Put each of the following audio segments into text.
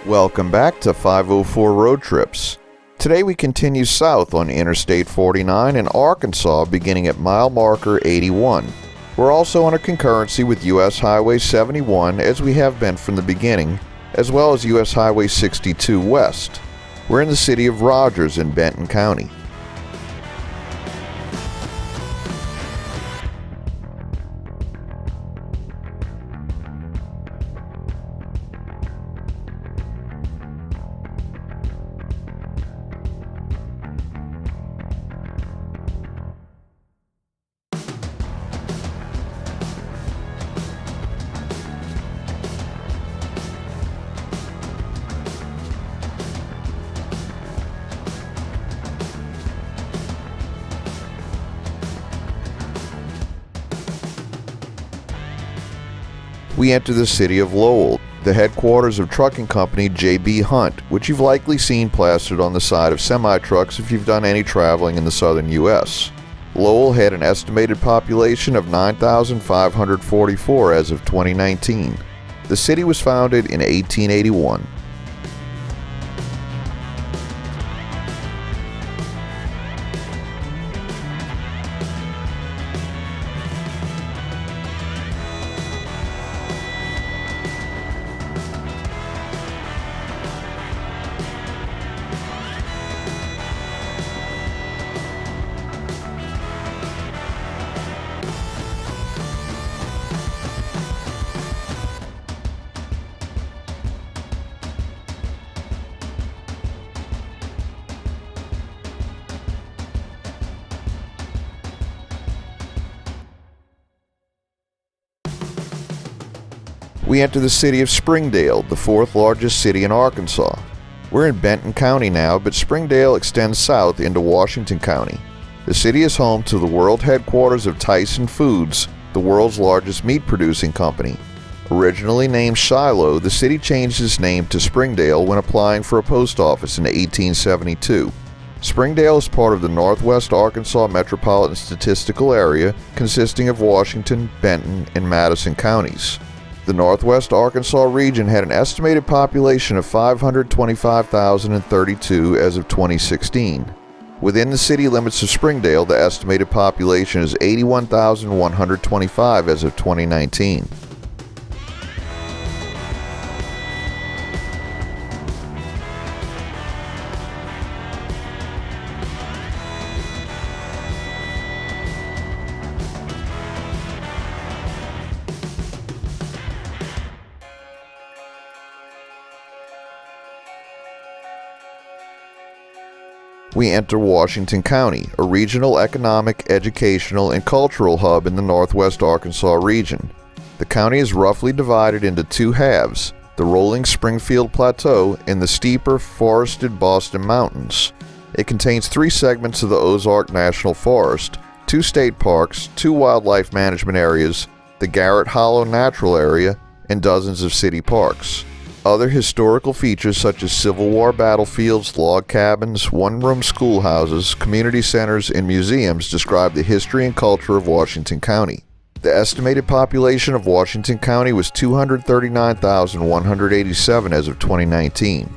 Welcome back to 504 Road Trips. Today we continue south on Interstate 49 in Arkansas beginning at mile marker 81. We're also on a concurrency with US Highway 71 as we have been from the beginning, as well as US Highway 62 west. We're in the city of Rogers in Benton County. We enter the city of Lowell, the headquarters of trucking company J.B. Hunt, which you've likely seen plastered on the side of semi-trucks if you've done any traveling in the southern U.S. Lowell had an estimated population of 9,544 as of 2019. The city was founded in 1881. We enter the city of Springdale, the fourth largest city in Arkansas. We're in Benton County now, but Springdale extends south into Washington County. The city is home to the world headquarters of Tyson Foods, the world's largest meat-producing company. Originally named Shiloh, the city changed its name to Springdale when applying for a post office in 1872. Springdale is part of the Northwest Arkansas Metropolitan Statistical Area, consisting of Washington, Benton, and Madison counties. The Northwest Arkansas region had an estimated population of 525,032 as of 2016. Within the city limits of Springdale, the estimated population is 81,125 as of 2019. We enter Washington County, a regional economic, educational, and cultural hub in the Northwest Arkansas region. The county is roughly divided into two halves, the rolling Springfield Plateau and the steeper, forested Boston Mountains. It contains three segments of the Ozark National Forest, two state parks, two wildlife management areas, the Garrett Hollow Natural Area, and dozens of city parks. Other historical features such as Civil War battlefields, log cabins, one-room schoolhouses, community centers, and museums describe the history and culture of Washington County. The estimated population of Washington County was 239,187 as of 2019.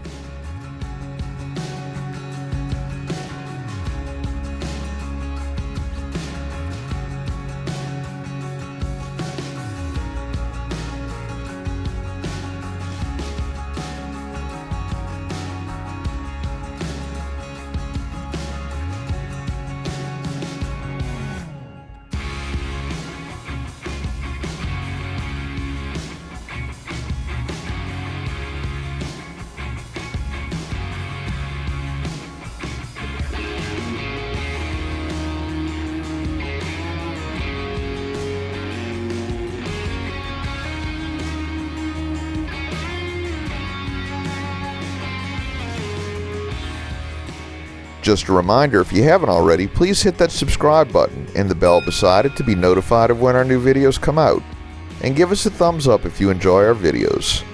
Just a reminder, if you haven't already, please hit that subscribe button and the bell beside it to be notified of when our new videos come out. And give us a thumbs up if you enjoy our videos.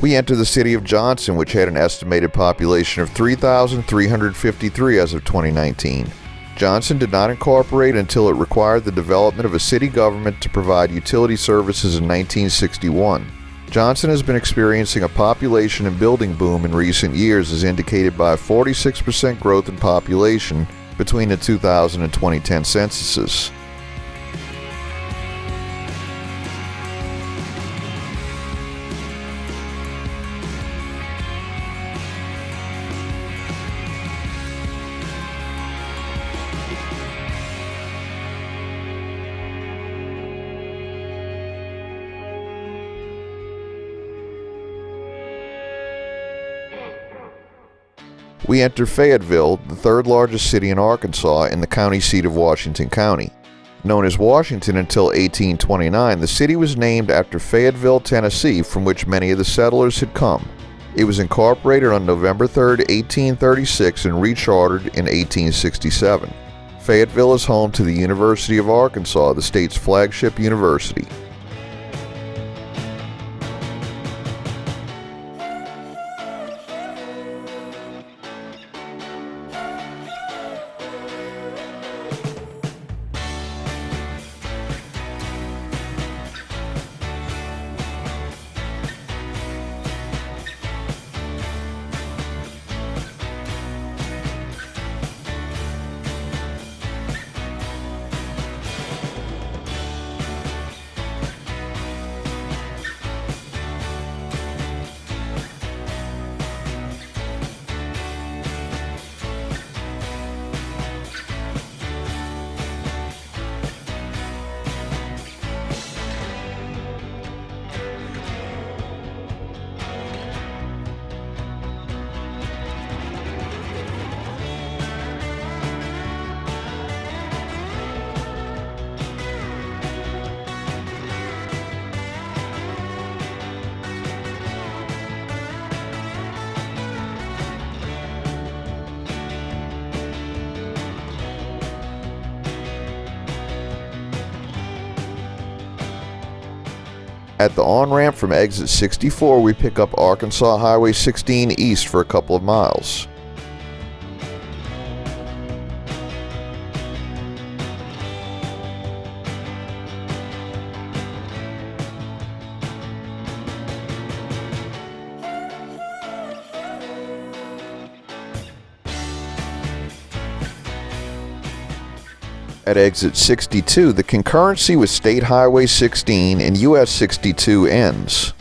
We enter the city of Johnson, which had an estimated population of 3,353 as of 2019. Johnson did not incorporate until it required the development of a city government to provide utility services in 1961. Johnson has been experiencing a population and building boom in recent years, as indicated by a 46% growth in population between the 2000 and 2010 censuses. We enter Fayetteville, the third largest city in Arkansas and the county seat of Washington County. Known as Washington until 1829, the city was named after Fayetteville, Tennessee, from which many of the settlers had come. It was incorporated on November 3, 1836 and rechartered in 1867. Fayetteville is home to the University of Arkansas, the state's flagship university. At the on-ramp from exit 64, we pick up Arkansas Highway 16 east for a couple of miles. At exit 62, the concurrency with State Highway 16 and US 62 ends.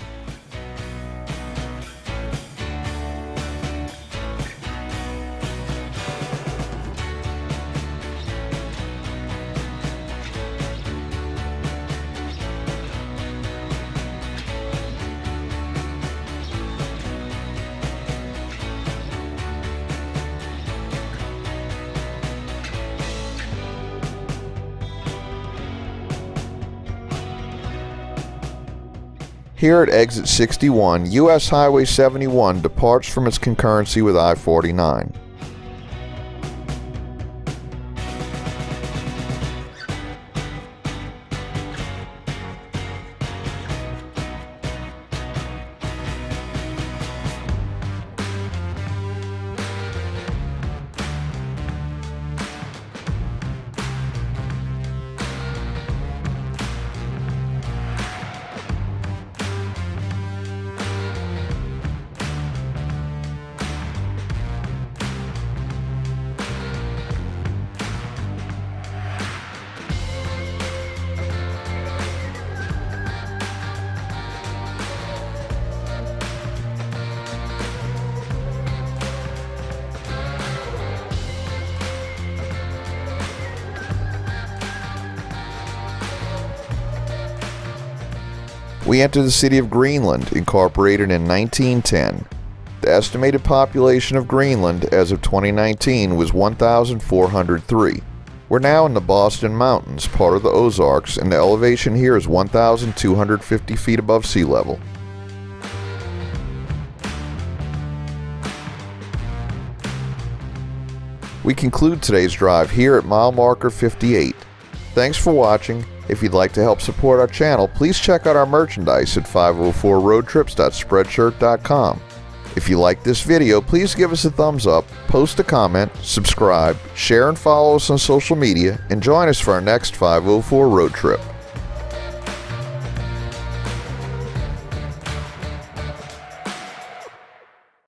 Here at exit 61, US Highway 71 departs from its concurrency with I-49. We enter the city of Greenland, incorporated in 1910. The estimated population of Greenland as of 2019 was 1,403. We're now in the Boston Mountains, part of the Ozarks, and the elevation here is 1,250 feet above sea level. We conclude today's drive here at mile marker 58. Thanks for watching. If you'd like to help support our channel, please check out our merchandise at 504roadtrips.spreadshirt.com. If you like this video, please give us a thumbs up, post a comment, subscribe, share and follow us on social media, and join us for our next 504 road trip.